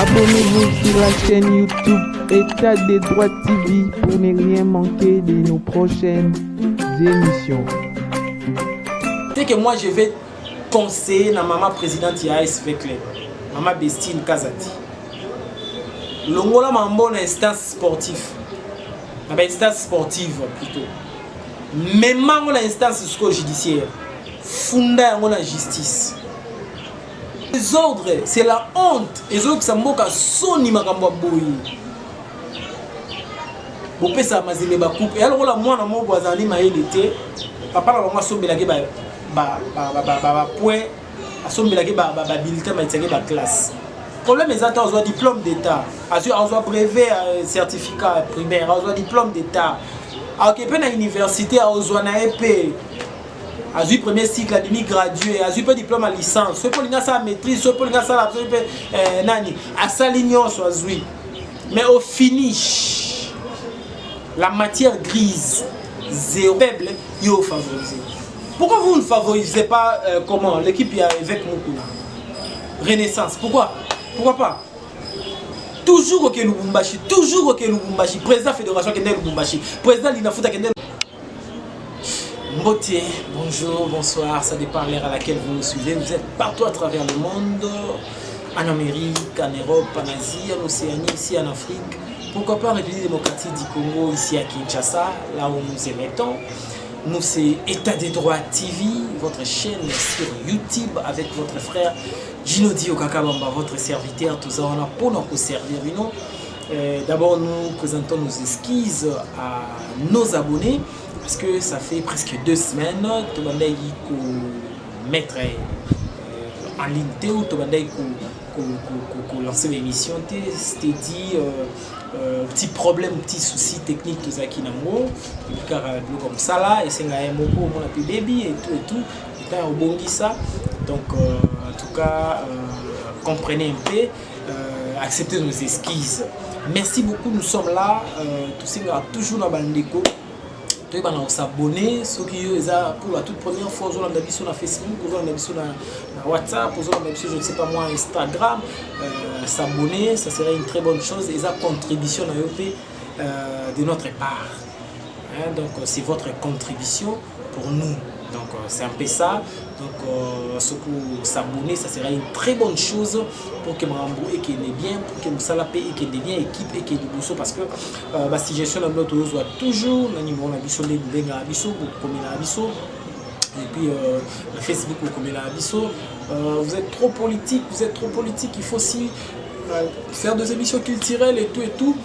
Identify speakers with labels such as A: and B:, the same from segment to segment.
A: Abonnez-vous sur la chaîne YouTube État des droits TV pour ne rien manquer de nos prochaines émissions.
B: C'est que moi je vais conseiller la maman présidente de ASV Club, maman Bestine Kazati. L'Ongola m'a une instance sportive, une instance sportive plutôt. Même l'instance judiciaire, funda la justice. Les ordres, c'est la honte. Et autres, ça m'a soni makambo boyi. Bopé ça m'a zémé ba coupe. Et alors là, moi, na mon voisin, ma été. Papa la maman sombe la ke ba point. A sombe la ke ba bulletin ma tsenge ba classe. Problème est attends, on a diplôme d'état. On a brevet, certificat primaire, on a diplôme d'état. Alors que à l'université, on a na EP. A eu premier cycle, a demi gradué, a eu pas diplôme à licence. Ce pour l'inga sa maîtrise, ce pour l'inga sa la nani, à sa l'union soit oui. Mais au finish, la matière grise, zéro faible, il faut favoriser. Pourquoi vous ne favorisez pas comment l'équipe avec Moukouna Renaissance, pourquoi? Pourquoi pas? Toujours au Lubumbashi, toujours au Lubumbashi, président fédération Kendel Lubumbashi, président Linafuta Kendel. Mboté, bonjour, bonsoir, ça dépend de l'ère à laquelle vous nous suivez. Vous êtes partout à travers le monde, en Amérique, en Europe, en Asie, en Océanie, ici en Afrique. Pourquoi pas en République démocratique du Congo, ici à Kinshasa, là où nous émettons. Nous, c'est État des droits TV, votre chaîne sur YouTube avec votre frère Gino Dio Kakabamba, votre serviteur. Tout ça, on a pour nous servir. D'abord, nous présentons nos excuses à nos abonnés. Parce que ça fait presque 2 semaines que nous avons mettre en ligne ou nous lancer l'émission. C'était dit petit problème, petit souci technique tout ça qui n'a car comme ça là et c'est un mot on appelle baby et tout et au bon ça. Donc en tout cas comprenez un peu, acceptez nos excuses. Merci beaucoup, nous sommes là, tout ça toujours dans Bandeko. Vous pouvez s'abonner, ceux qui sont pour la toute première fois, vous avez sur Facebook, vous avez sur WhatsApp, vous avez sur, je ne sais pas moi, Instagram. S'abonner, ça serait une très bonne chose et ça contribution de notre part. Hein, donc c'est votre contribution pour nous. Donc c'est un peu ça. Donc ce que s'abonner, ça serait une très bonne chose pour que Marambo et qu'il est bien, pour que nous salapé et qu'il est bien équipe et qu'il est bon parce que si je suis dans notre soit toujours dans niveau abisso les benga abisso comme il abisso et puis le Facebook comme il abisso vous êtes trop politique, il faut aussi faire des émissions culturelles et tout.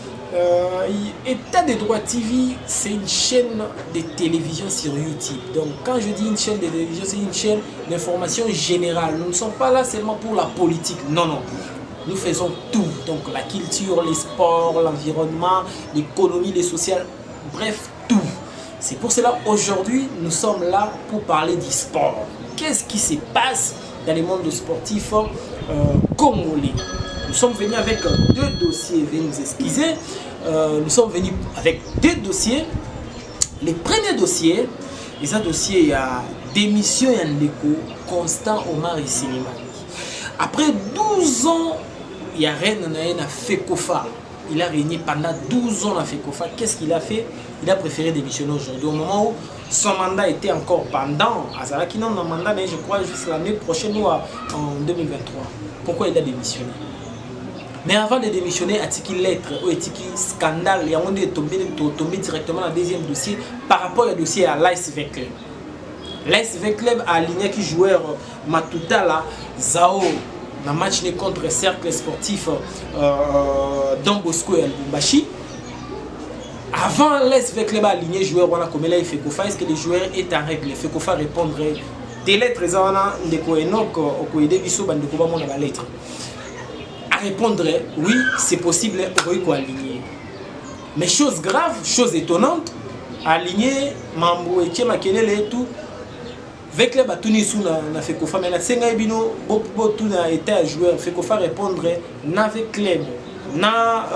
B: État des droits TV, c'est une chaîne de télévision sur YouTube. Donc quand je dis une chaîne de télévision, c'est une chaîne d'information générale. Nous ne sommes pas là seulement pour la politique. Non, non. Nous faisons tout. Donc la culture, les sports, l'environnement, l'économie, les sociales, bref, tout. C'est pour cela aujourd'hui, nous sommes là pour parler du sport. Qu'est-ce qui se passe dans le monde sportif congolais? Nous sommes venus avec 2 dossiers, veuillez nous excuser. Nous sommes venus avec 2 dossiers. Le premier dossier, c'est un dossier, il y a démission et un déco, Constant Omar et Cinéma. Après 12 ans, il y a Rennes à FECOFA. Il a régné pendant 12 ans à FECOFA. Qu'est-ce qu'il a fait? Il a préféré démissionner aujourd'hui. Au moment où son mandat était encore pendant, Azara qui n'a pas de mandat, mais je crois jusqu'à l'année prochaine ou en 2023. Pourquoi il a démissionné? Mais avant de démissionner, a-t-il lettre ou a-t-il scandale? Il y a tombé directement dans le deuxième dossier par rapport au dossier à l'ASV Club. L'ASV Club a aligné qui joueur Matuta là, Zao, dans le match contre Cercle Sportif Don Bosco et Lubumbashi. Avant l'ASV Club a aligné joueur voilà comme là il fait Kofa, est-ce que les joueurs est en règle? Il fait Kofa répondrait des lettres de Koenok au Koede Biso Bandeko ba mona ba lettre. Répondre oui, c'est possible pour aligner. Mais chose grave, chose étonnante, aligner Mambo et Makenele et tout, avec les bâtonnets sous la FECOFA, mais la Senga Ebino, beaucoup na état joueur, FECOFA répondre n'avec club, na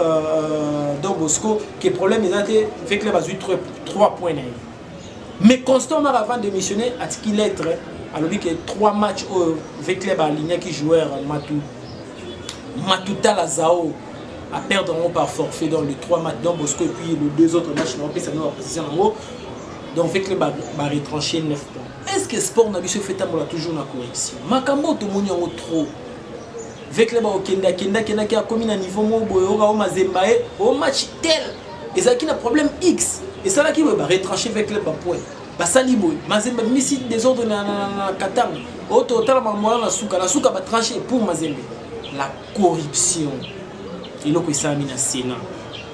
B: Don Bosco, que le problème est avec les bases 3 points. Mais Constant Omar avant de missionner, a-t-il lettre, alors que 3 matchs avec les clubs alignés qui jouent Matou. Matuta Lazao à perdre en haut par forfait dans les 3 matchs dans Bosco et puis les 2 autres matchs, on ça nous la position en haut. Donc fait que va retrancher 9 points. Est-ce que sport n'a fait toujours la correction? Makambo to moni en trop. Avec les Kenda qui a commis un niveau au Mazemba au match tel. Et ça qui a un problème X. Et ça là qui va retrancher avec les points. Basaliboy, Mazemba missi des ordres na Qatar. Au total la souka va trancher pour Mazemba. La corruption. Et là que ça a mis à Sénat.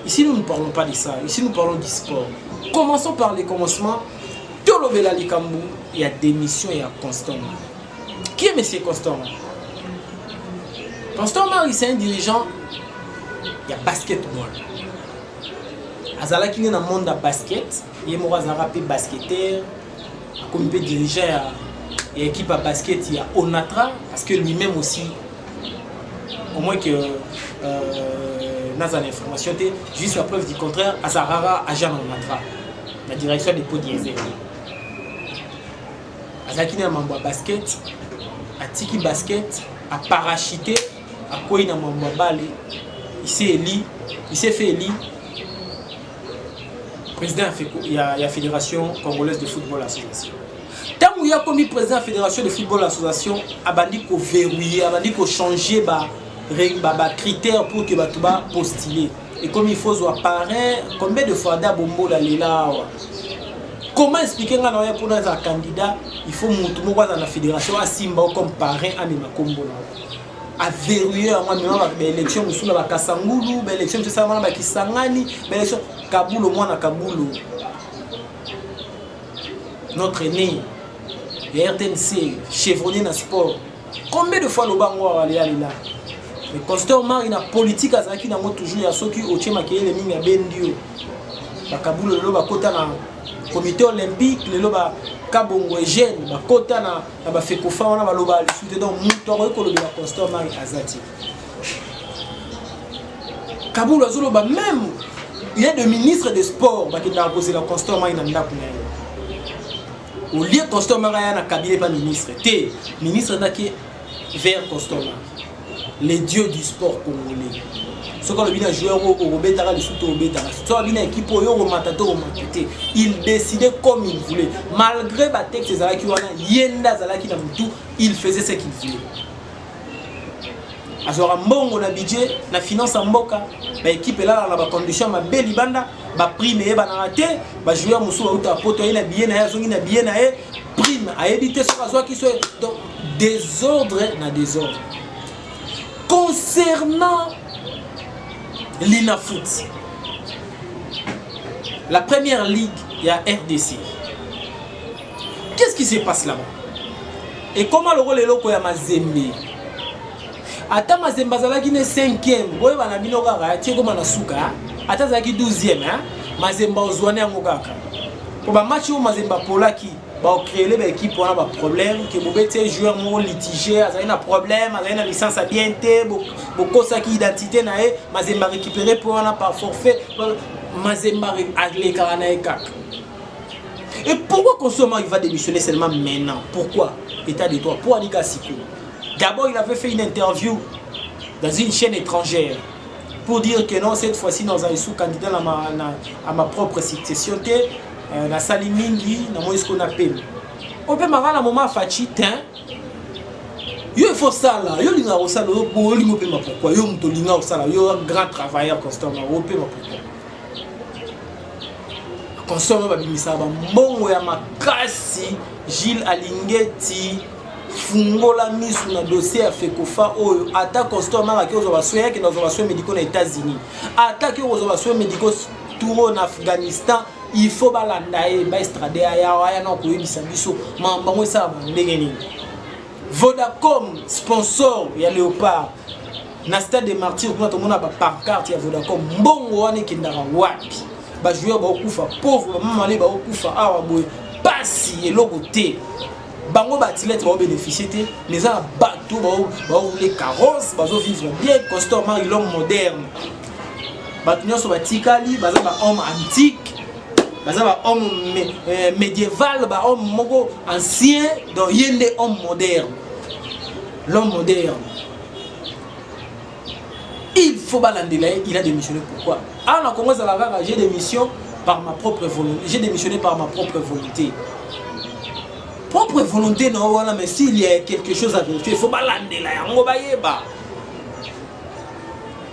B: Ici nous ne parlons pas de ça. Ici nous parlons du sport. Commençons par les commencements. Tolobela Likambu, il y a démission et il y a Constant. Qui est M. Constant? Constant Marie, c'est un dirigeant. Il y a basketball. Azala qui est dans le monde de basket. Il y a un basketteur. Comme il peut diriger l'équipe à basket, il y a Onatra. Parce que lui-même aussi, au moins que dans l'information, juste la preuve du contraire, Azarara agent Onatra. La direction des pots diesel. Azaki na mambo basket, a tiki basket, a parachuté, a quoi na mambo balle. Il s'est fait élire président il y a Fédération Congolaise de Football Association. Tant qu'il y a comme président de la Fédération de Football Association, a bandi ko verrouiller, a bandi ko changer critères pour que tu vas postuler. Et comme il faut apparaître, combien de fois d'abombo là là. Comment expliquer que pour un candidat, il faut que la fédération a Simba comme parrain à Mimakombo. A verrouiller l'élection de la Kasangulu, l'élection de la Kisangani, l'élection de Kaboul, moi Kaboul. Notre aîné, le RTNC, chevronné dans le sport. Combien de fois le bango a allé là? Mais constamment, il y a une politique à Zaki, il y a toujours ceux qui ont été les mines à Bendio. Kaboul, le Bakota na comité olympique, le loba Kabongo et Jeune, Bakota na Fekofa, on a loba le soutien donc Mouton et le constamment Azati. Kaboul, même, il y a des ministres des sports qui ont posé la constamment in anda au lieu constamment il y a un cabinet pas ministre. T ministre qui vers constamment. Les dieux du sport congolais. Ce qu'on a vu joueur au Robetara, le soute au Robetara. Ce qu'on a vu l'équipe au Matato au Makete. Il décidait comme il voulait. Malgré la texte de Zalaki Wana, Yenda Zalaki Namutu, il faisait ce qu'il voulait. Alors, on a budget, la finance en Mboka, l'équipe est là dans la condition, ma belle banda, ma prime et banarate, ma joueur Moussou Aouta Poto, il a bien prime à éviter ce qui soit donc désordre na désordre. Concernant l'INAFOOT, la première ligue, il y a RDC. Qu'est-ce qui se passe là-bas? Et comment le rôle est là pour Mazembe? Attends, Mazembe Zalaki est 5e. Boy, on a mis nos gars, tu es comme un souka. Attends, Zalaki 12e. Mazembe Ozouane en Mogaka. Pour le match où Mazembe Polaki va créer l'équipe pour avoir des problèmes. Que vous avez joueur litigé, il y a un problème, il y a une licence à bien être, beaucoup de identité, Mazembe récupéré pour un par forfait. Mazembe a les Karanaïka. Et pourquoi Consommant il va démissionner seulement maintenant? Pourquoi? État de droit. Pour Anika Siko. D'abord, il avait fait une interview dans une chaîne étrangère pour dire que non, cette fois-ci, nous avons sous-candidat à ma propre succession. Na Salimingi, na moi ce qu'on appelle. On peut marrer à un moment Fachi, il faut ça là, il y a ça là, pourquoi? Il y a ça là, il y a un grand travailleur constamment, on peut pourquoi. Constamment, il y a bon, il y a Makasi, Gilles Alingeti. Fungola misu na dossier à Fekofa oyo attaque constamment à qui aux soins qui dans soins médicaux aux États-Unis attaque aux soins médicaux tour en Afghanistan il faut balanda et ba extrader ya na ko yebisa biso mamba mo ça ndenge nini Vodacom sponsor ya Léopard na stade des Martyrs pour tout monde ba pancarte ya Vodacom mbongo wana kindara wapi ba joueur ba okufa pauvre maman les ba okufa awa boy pasi eloko te bango batilete ba bénéficier te mais ça bateau ba rouler carrosse ba vivre bien constamment l'homme moderne batunyo so batikali baza ba homme antique baza ba homme médiéval ba homme moko ancien donc yende homme moderne l'homme moderne Il faut balandeler, il a démissionné. Pourquoi? Ah, on a commencé à la rare, j'ai démissionné par ma propre volonté. J'ai démissionné par ma propre volonté. Propre volonté, non, voilà, mais s'il y a quelque chose à vérifier, il faut balandeler. On va y aller.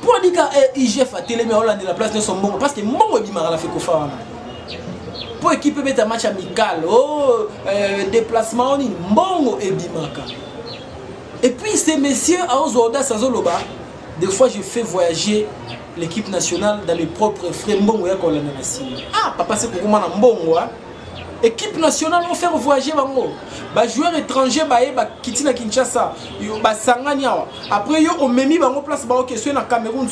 B: Pour dire que IGF a télé, mais on a de la place de son bon. Parce que mon bimara la fait qu'on fait. Pour équiper mettre un match amical, déplacement, on est bon et bimaka. Et puis ces messieurs, à Ozoda, Sazoloba, des fois je fais voyager l'équipe nationale dans les propres frais. Ah, papa, c'est pour comment on a équipe nationale, on fait voyager. Les joueurs étrangers, ils na Kinshasa, après, on met mis en place au Cameroun,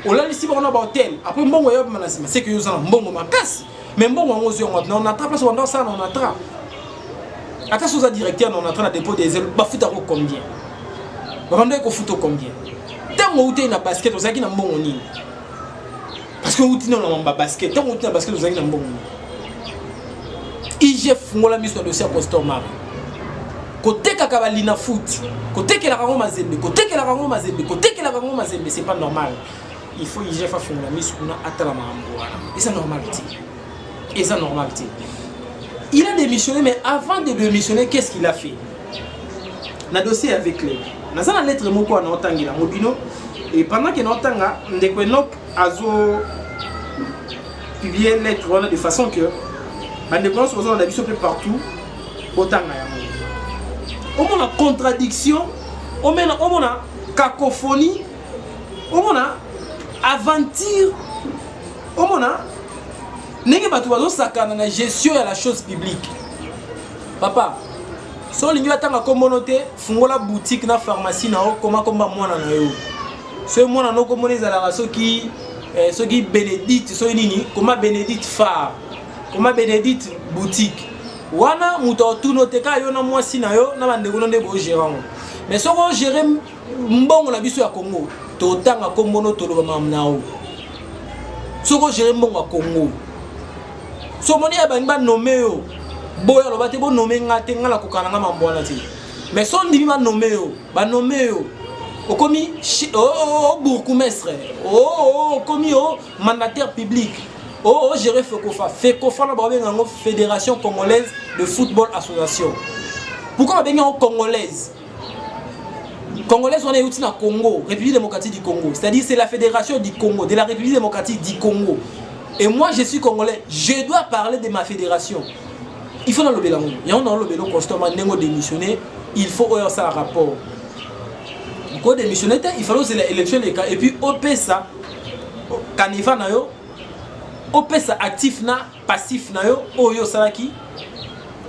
B: on a ici un hôtel. Après, c'est que nous avons un bon casse. Mais bon, on a place, on a ça, on a tra. Attention aux directeurs, on a train de dépôt des ailes. Foot à combien? Rendez qu'on fout combien? Tant qu'on a une basket, on a un bon nid. Parce que on a un basket, tant qu'on a un basket, on a un bon nid. IGF, on a mis sur le dossier Costomar. Côté Kakabalina foot, côté que la rangon mazembe, côté que la rangon mazembe, côté que la rangon mazembe, c'est pas normal. Il faut IGF à fond la mise sur la atalama. Et c'est normal. Et c'est normal. Il a démissionné, mais avant de démissionner, qu'est-ce qu'il a fait? Le dossier avec lui. Dans la lettre, et pendant que nous avons publié une lettre de façon que on a vu partout. On a contradiction, on a cacophonie, on a aventure, on a n'est pas tout la gestion de la chose publique. Papa, si on a une communauté, on a une boutique, une pharmacie, comment moi na yo. Ce moi na no comme les ala ceux qui Bénédicte, comment Bénédicte phare, comment Bénédicte boutique. Wana muto tout noté ka yo na moi si na yo na bande ko ndé bo gérant. Mais si on gère mbongo na biso ya Congo, to tanga kombono to lo mamnao. Si on gère mbongo ya Congo. So moni ya bani ba nommé yo boya lo bate bo nommé ngate ngala ko kana ngama mbwana ti mais son ndimi ba nommé yo okomi bourgmestre okomi mandataire public gérer FECOFA na ba benga ngo Fédération Congolaise de Football Association. Pourquoi ba benga congolaise on est outil na Congo, République démocratique du Congo, c'est-à-dire c'est la fédération du Congo, de la République démocratique du Congo. Et moi je suis congolais, je dois parler de ma fédération. Il faut dans le bilan. Il y a dans le bilan constamment démissionner, il faut avoir ça rapport. Pour démissionner, il faut que l'élection les cas et puis OPSA Kanifa na yo, OPSA actif na passif na yo, oyo salaki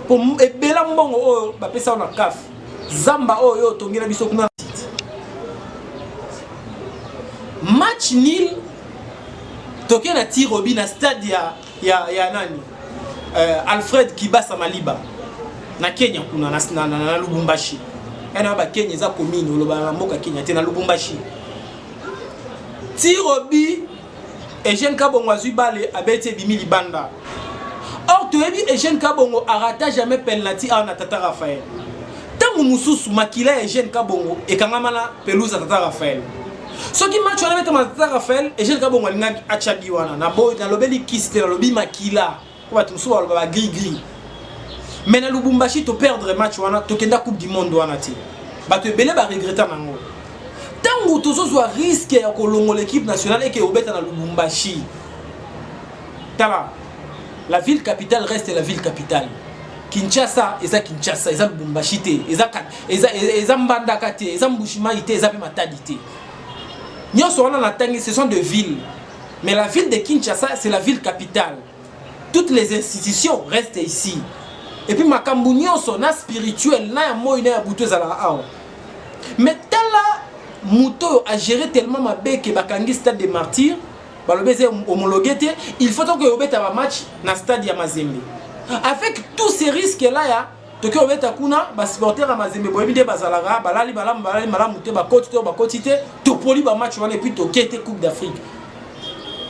B: pour ebela mbongo oyo ba pesa na CAF. Zamba oyo tongela biso kuna match nil. Toké na Tirobi na stade ya nani Alfred Kibasa Maliba na Kenya kuna na Lubumbashi. Yana ba Kenya za commune loba mboka Kenya te na Lubumbashi. Tirobi Eugène Kabongo azui bale abeti bimi libanda. Or toyebi Eugène Kabongo arata jamais penalty à na Tata Raphaël. Tangu mususu makila Eugène Kabongo ekangama na pelouse à Tata Raphaël. Ce qui match on a mis Tata Raphaël et j'ai kabongo linga achabi wana na boy na lobeli kiste na lobi makila ko batumsu ba gris. Mais na Lubumbashi to perdre match wana to kenda coupe du monde wana ti. Ba to belé ba regretter nango. Tangu tozo zo risque ya kolongo l'équipe nationale et que obeta na Lubumbashi. Tala. La ville capitale reste la ville capitale. Kinshasa, Kinshasa, Lubumbashi te, eza Mbandaka te, eza Mbushima te, eza pe Matadi te. Ce sont des villes. Mais la ville de Kinshasa, c'est la ville capitale. Toutes les institutions restent ici. Et puis, Makambu Nyonso, na spirituel, na mo ina bouteuse à la hao. Mais tala Mouto a géré tellement ma bé que Bakangi stade des martyrs, il faut que vous un match dans le stade de Mazembe. Avec tous ces risques-là, tu peux mettre un supporter à Mazembe, tu peux match et puis tu peux Coupe d'Afrique.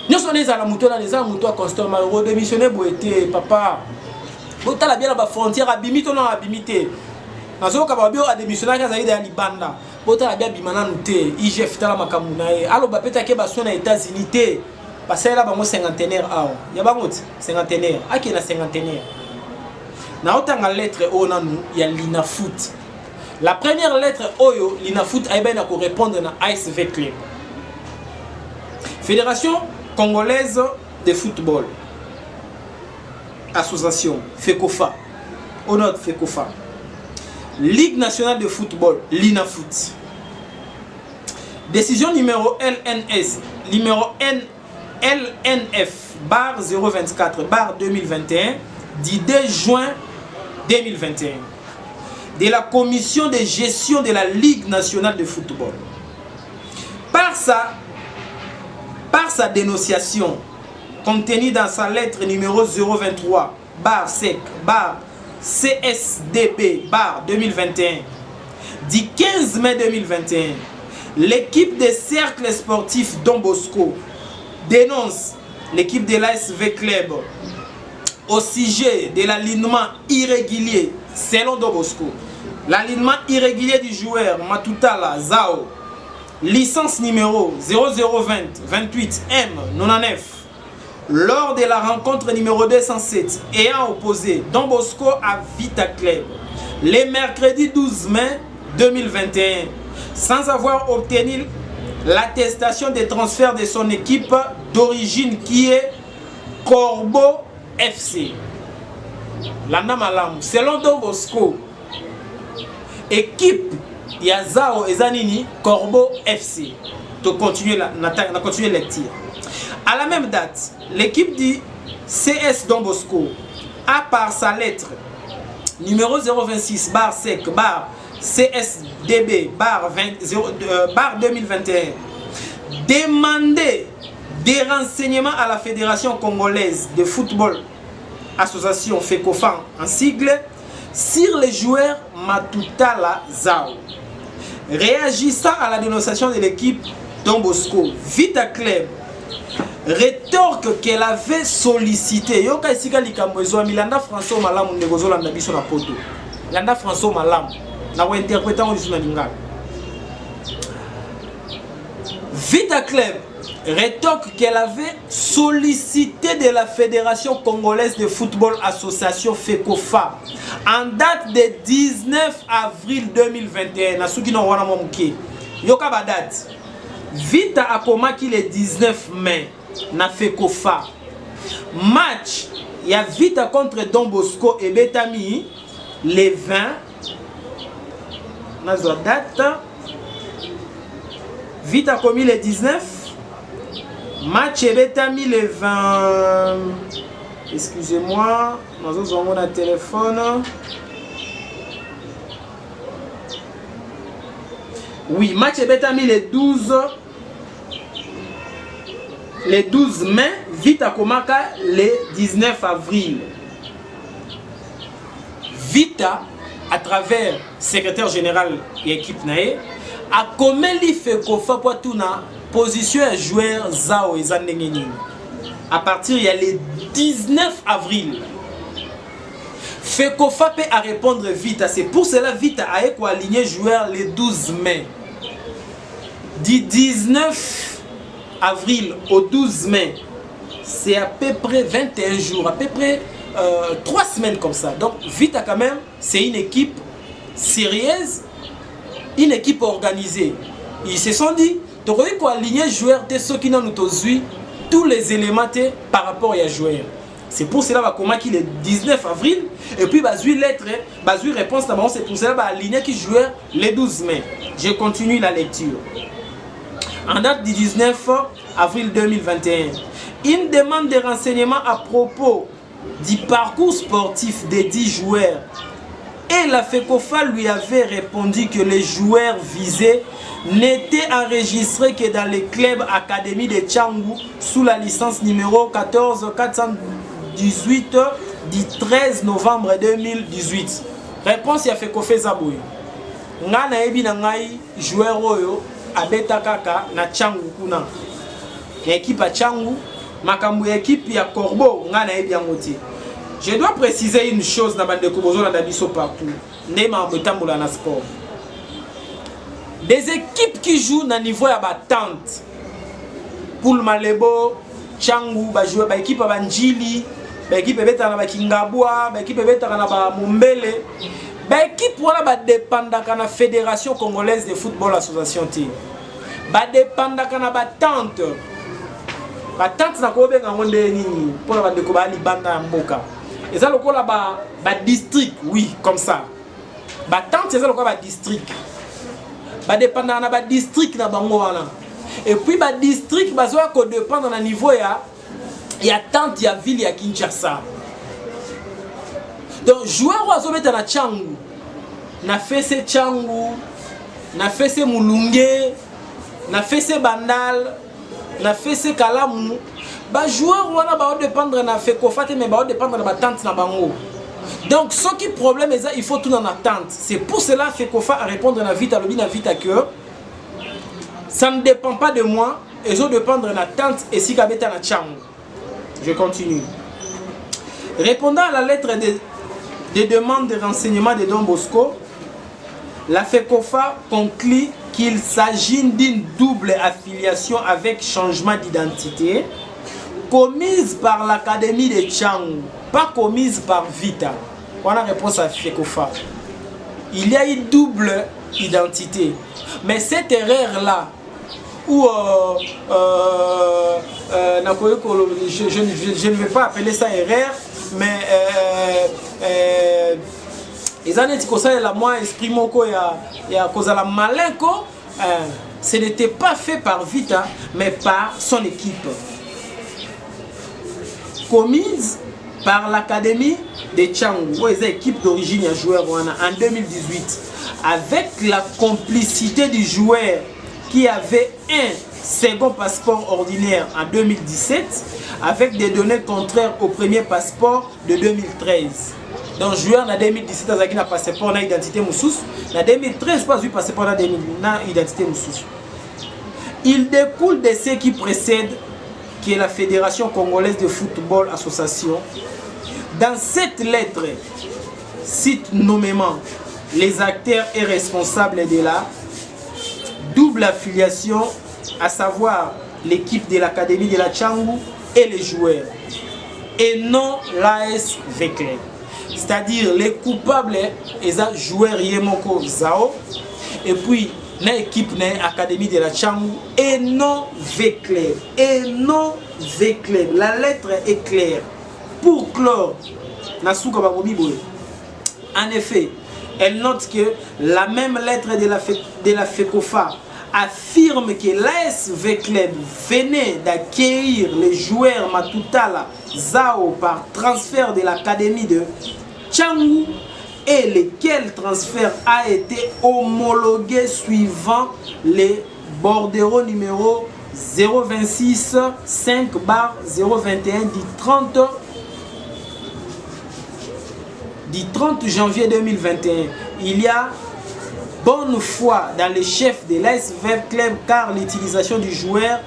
B: Nous sommes à la moto, les gens moto constant malheureux démissionner pour être papa. Tu as bien la frontière abimité ou non abimité. Nous sommes capables de démissionner à Libanda. bota bien bimana nuté IGF tala makamunae alo bapeta ke baso na États-Unis té parce que là bango cinquantenaire awa ya bango cinquantenaire aki na cinquantenaire na otanga lettre o nanu ya Linafoot. La première lettre oyo Linafoot aiba na ko répondre na ASV Club, Fédération congolaise de football, association FECOFA, Honor FECOFA, Ligue nationale de football, Linafoot. Décision numéro LNS, numéro LNF, bar 024, bar 2021, du 2 juin 2021, de la commission de gestion de la Ligue nationale de football. Par sa dénonciation, contenue dans sa lettre numéro 023, bar sec, bar CSDB bar 2021 du 15 mai 2021, l'équipe des cercles sportifs Don Bosco dénonce l'équipe de l'ASV Club au sujet de l'alignement irrégulier selon Don Bosco. L'alignement irrégulier du joueur Matutala Zao, licence numéro 0020-28M99, lors de la rencontre numéro 207 ayant opposé Don Bosco à Vita Club le mercredi 12 mai 2021, sans avoir obtenu l'attestation de transfert de son équipe d'origine qui est Corbeau FC. Landa Malamu, selon Don Bosco, équipe Yazao Ezanini Corbeau FC. De continuer la lecture. À la même date, l'équipe du CS Don Bosco a par sa lettre numéro 026 bar sec bar CSDB bar 2021 demandé des renseignements à la Fédération congolaise de football, association FECOFA en sigle, sur les joueurs Matutala Zao. Réagissant à la dénonciation de l'équipe Don Bosco, Vita Club rétorque qu'elle avait sollicité. Yoka isika likambo ezo Milanda François Malamu ndegozo landa biso na poto. Landa François Malamu na wa interprétant au na lingala. Vita Club rétorque qu'elle avait sollicité de la Fédération congolaise de football association FECOFA en date de 19 avril 2021 na suki no wana momuke. Yoka ba date. Vita a komaki le 19 mai na FECOFA. Match ya Vita contre Don Bosco et Betami le 20 na zo date. Vita a commis le 19. Match et Betami le 20. Excusez-moi, nous avons mon téléphone. Oui, match et Betami le 12 mai, Vita Komaka le 19 avril. Vita, à travers secrétaire général et équipe nae, a commis l'IFECOFA pour tout na position à joueur Zao et Zandengeni. À partir du 19 avril, FECOFA peut à répondre Vita. C'est pour cela Vita a aligné joueur le 12 mai. Du 19 avril au 12 mai, c'est à peu près 21 jours, à peu près 3 semaines comme ça. Donc Vita quand même, c'est une équipe sérieuse, une équipe organisée. Ils se sont dit, tu aurais aligner joueur de ceux qui n'ont tous les éléments par rapport à joueur. C'est pour cela qu'il est 19 avril et puis lettre, réponse d'abord, c'est pour cela aligner qui joueur le 12 mai. Je continue la lecture. En date du 19 avril 2021, une demande de renseignements à propos du parcours sportif des 10 joueurs et la FECOFA lui avait répondu que les joueurs visés n'étaient enregistrés que dans les clubs académie de Tchangou sous la licence numéro 14418 du 13 novembre 2018. Réponse à FECOFA Zaboué. Ngana ebi na ngai joueur oyo abeta kaka na Tchangou kuna. Équipe à Tchangou, makambu équipe ya Corbeau ngana ebi yango. Je dois préciser une chose dans bande de Kobozo na biso partout. Nema mbetambola na sport. Des équipes qui jouent dans le niveau à battante. Pour le Malebo, Changu, jouer équipe à Banjili, équipe à Kingabwa, équipe à Mumbele. L'équipe dépend de la Fédération congolaise de football association. Dépend de la battante. Battante na ko benga ngonde nini pour la bande ko bali banda mboka. Et ça le ko la ba district, oui, comme ça. Battante c'est ça le ko ba district. Dépendant na ba district na bango wana. Et puis ba district bazoa ko dépendre na niveau ya tante ya ville ya Kinshasa. Donc joueur ozo beta na Changu. Na fese Changu, na fese Mulunge, na fese Bandal, na fese Kalamu. Ba joueur wana ba dépendre na Fekofa mais ba dépendre na ba tante na bango. Donc ce qui problème est ça, il faut tout en attente. C'est pour cela que Fekofa a répondre à vite à l'objet à vite à cœur. Ça ne dépend pas de moi, et je dépend de l'attente et si kabeta na Changu. Je continue. Répondant à la lettre des demandes de renseignement de Don Bosco, la Fekofa conclut qu'il s'agit d'une double affiliation avec changement d'identité commise par l'Académie de Changu, pas commise par Vita. On a réponse à Fekofa. Il y a une double identité. Mais cette erreur-là, où je ne vais pas appeler ça erreur, mais les années qui sont là, moi, esprit moko ya cause la malenko, ce n'était pas fait par Vita, mais par son équipe. Commise par l'Académie de Changu, une équipe d'origine à joueur en 2018, avec la complicité du joueur qui avait un second passeport ordinaire en 2017, avec des données contraires au premier passeport de 2013. Donc, joueur en 2017, il a un passeport d'identité moussous. En 2013, pas eu passeport d'identité moussous. Il découle de ce qui précède, qui est la Fédération congolaise de football association. Dans cette lettre, cite nommément les acteurs et responsables de la double affiliation, à savoir l'équipe de l'Académie de la Changu et les joueurs, et non l'AS Vecleb. C'est-à-dire les coupables, les joueurs Yemoko Zao, et puis l'équipe de l'Académie de la Changu, et non Vecleb. Et non Vecleb. La lettre est claire. Pour clore, en effet, elle note que la même lettre de la Fekofa affirme que l'AS Vecleb venait d'accueillir les joueurs Matutala Zao par transfert de l'Académie de Changu et lequel transfert a été homologué suivant les bordereaux numéro 026 5/021 du 30 janvier 2021. Il y a bonne foi dans les chefs de l'AS Vecleb car l'utilisation du joueur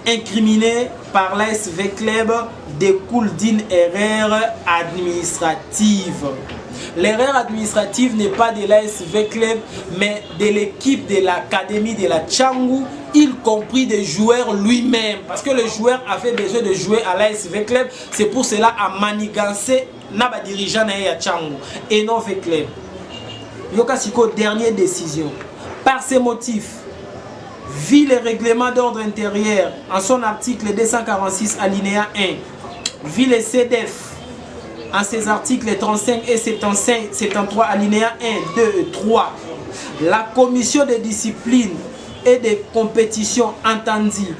B: incriminé par l'AS Vecleb découle d'une erreur administrative. L'erreur administrative n'est pas de l'AS Vecleb mais de l'équipe de l'Académie de la Changu, y compris des joueurs lui-même. Parce que le joueur avait besoin de jouer à l'AS Vecleb, c'est pour cela à manigancer Naba dirigeant à Changu et non Vecleb. Yoka Siko, dernière décision. Par ces motifs, vu le règlement d'ordre intérieur en son article 246 alinéa 1, vu le CEDEF en ses articles 35 et 73 alinéa 1, 2 et 3, la commission de discipline et de compétition entendue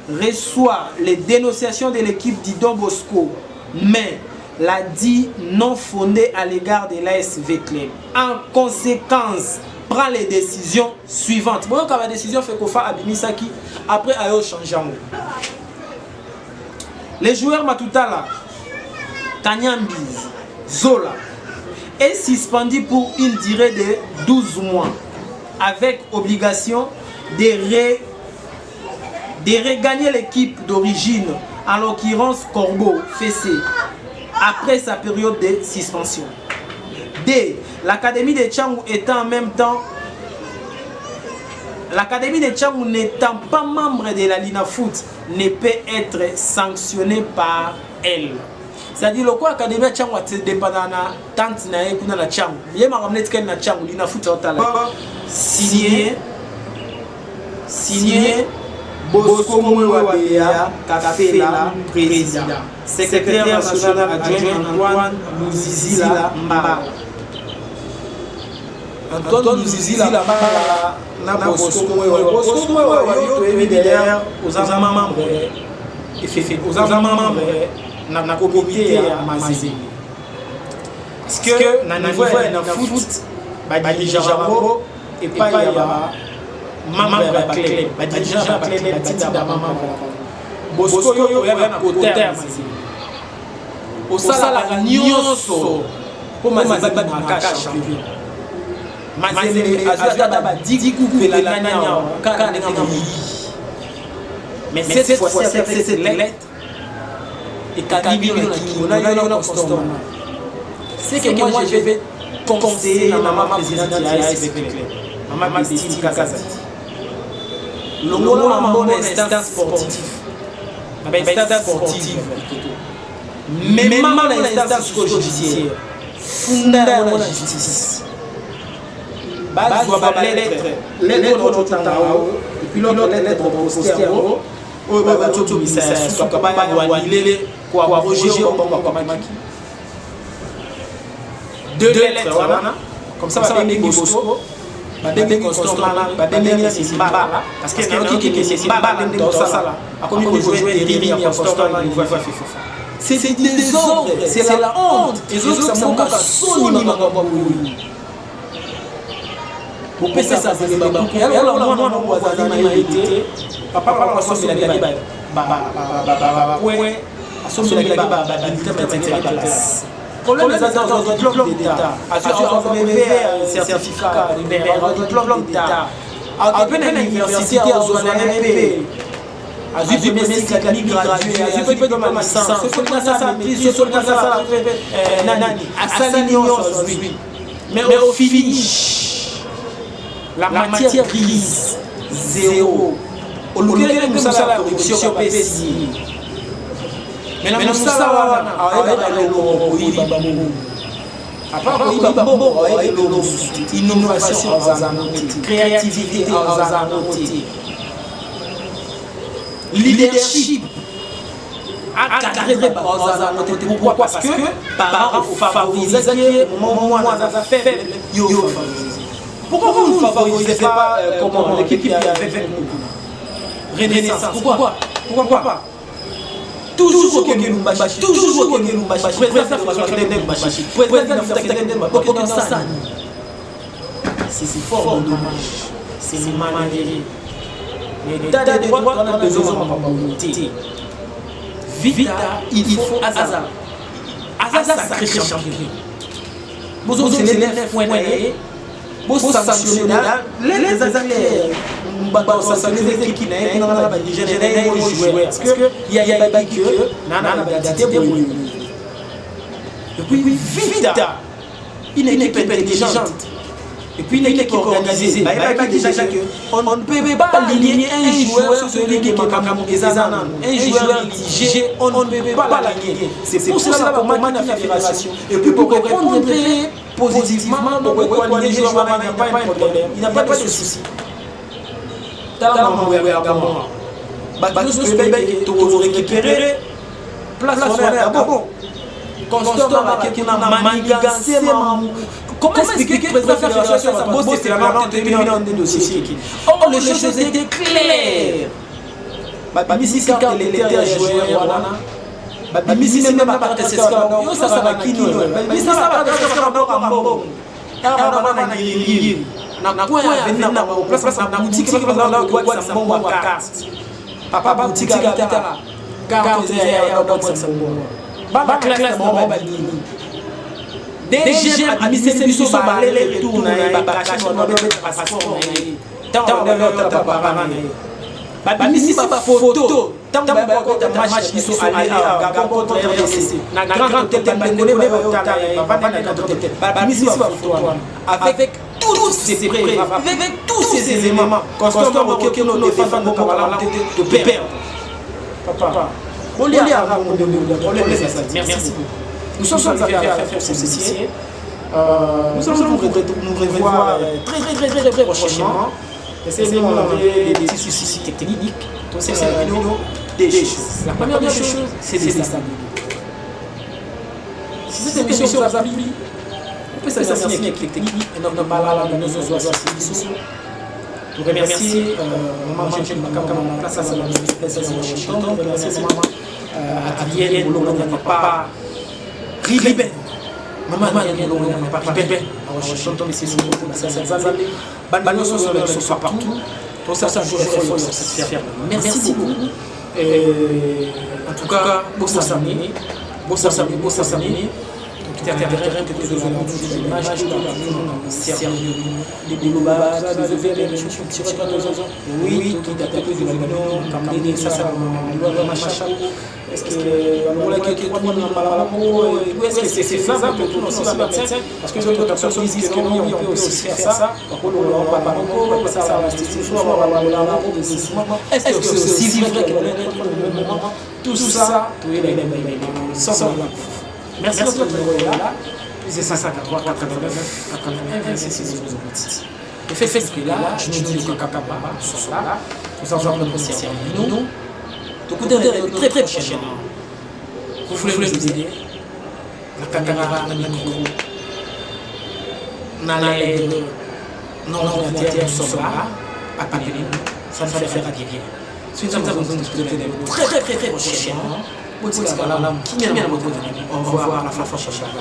B: reçoit les dénonciations de l'équipe du Don Bosco, mais l'a dit non fondée à l'égard de l'AS Vecleb. En conséquence, prend les décisions suivantes. Bon, quand la décision fait qu'on fait Abimisaki, après Ayo changeant. Les joueurs Matutala, Kanyambiz, Zola est suspendu pour une durée de 12 mois avec obligation de regagner l'équipe d'origine, en l'occurrence Corbeau, Fessé, après sa période de suspension. D. L'Académie de Changu étant en même temps L'Académie de Tchangou n'étant pas membre de la Linafoot ne peut être sanctionnée par elle. C'est-à-dire le quoi Académie de Tchangou a dépendant de tante nae kuna na Tchangou. Il y a ramené que na Tchangou Linafoot signé Bosco Mouabéa Kafela président. Secrétaire national adjoint Antoine Louzizila Mbala. Antoine Louzizila Mbala na Bosco Mouabéa. Bosco Mouabéa yo derrière aux membres aux membres na comité à Mazembe. Parce que na niveau na foot ba déjà Jambo et pas ya membre ya club ba déjà club petite da membre Bosco yo ya na côté à Mazembe. Au sala nyonso pour Mazembe ba champion. Mazembe azata ba dikupe la nanya kana na mais cette fois cette lettre et Kakabi on a constamment. C'est que moi je vais conseiller la maman présidente de la SPP. Maman Christine Kakazati. Le mot en instance sportive. Instance sportive. Mais maman l'instance judiciaire. Funda la justice. Base doit lettre notre temps et puis l'autre lettre postée à vous. Oh bah tu ça soit capable de quoi Roger deux lettres comme ça va bien Bosco ba bien constant ba bien c'est Simba parce que c'est Simba dans ça là a comme il jouer Rimi constant il va faire c'est des désordre c'est la honte et autres ça manque à soni makambo pour passer ça c'est ba et alors moi mon voisin m'a été papa va passer la vie ba ouais assomme la vie ba quand les agents ont un diplôme d'État, un certificat, un diplôme d'État, à l'université, à l'UNP, à l'université technique graduée, à l'université de ma licence, mais au finish, la matière grise, zéro. Au lieu de la corruption PSI. Mais nous savons innovation créativité leadership pourquoi parce que par favoriser moment pourquoi vous ne favorisez pas comment l'équipe qui avait fait Renaissance pourquoi pas toujours que nous bâchons, toujours que nous bâchons, président c'est fort dommage, c'est malheureux. Mais l'état de droit, on a besoin de volonté. Vita, il faut hasard. Hasard sacré champion. Vous avez les points, vous sanctionnez les athlètes. Les équipes qui n'ont pas de joueurs parce qu'il y a des qui et puis Vita, une équipe intelligente et puis une équipe organisée. On ne peut pas aligner un joueur sur celui qui est un joueur litigé, on ne peut pas l'aligner. C'est pour cela pour moi la fédération. Et puis pour répondre positivement, pour aligner les joueurs, il n'y a pas de problème, il n'y a pas de souci. Récupérer place bon constant qui n'a manigancé comment expliquer que la fédération sa bosse c'est la terminant des dossiers oh les choses étaient claires Misi quand les joueurs voilà Misi même pas c'est ça ça va qui nous Misi ça va na kwa venir na place na boutique na kwa sambo wa carte papa boutique à la carte ya donc sambo ba classe ba bini DG a mis ses biso ba aller retour na ba cash na ba passeport na tant de l'autre papa na ba misi ba photo tant ba ko ta match qui sont allés à Gabon contre RDC na grand hôtel de Bangolé ba misi ba photo avec tous ces preuves, avec tous ces éléments, constamment que nous défendons de perdre. Papa, merci. Nous sommes arrivés à faire ceci. Nous allons nous revoir très prochainement. Essayons d'enlever des petits soucis techniques. Donc c'est des choses. La première des choses, c'est des stabilités. Si cette émission vous a plu, on peut s'assigner avec les techniques et notre malade de nos oiseaux. Pour remercier maman Jean-Pierre Makama, place à la Washington, pour remercier maman Adrienne Boulon, papa Riben. Maman Adrienne Boulon, papa Riben. À Washington, mais c'est sur ces années. Nos oiseaux sont partout. Tout ça, je faut se faire. Merci beaucoup. En tout cas, beau samedi. Terrain que nous avons des images de la sérieux, des globales, des choses, oui, qui datent de l'Union, comme des ça, est-ce que on l'a quelque trois mois ou est-ce que c'est faisable pour nous aussi médecin parce que d'autres personnes disent que non, on peut aussi faire ça, on va pas encore, ça va rester toujours, on va est-ce que c'est aussi vrai que tout ça, sans merci de votre là. C'est 583 89 81 26 06. Le fait que là, je nous dis que Kakaba soit là. Nous avons notre service. Nous, donc très prochainement. Vous voulez nous aider? La caméra, le micro, non, ordinateur, nous sommes là. Appelez-nous. Ça nous fait faire guérir. Si nous avons besoin de très prochainement. Au revoir la fois prochaine.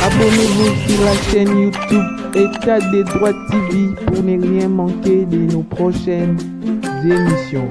A: Abonnez-vous sur la chaîne YouTube État des droits TV pour ne rien manquer de nos prochaines émissions.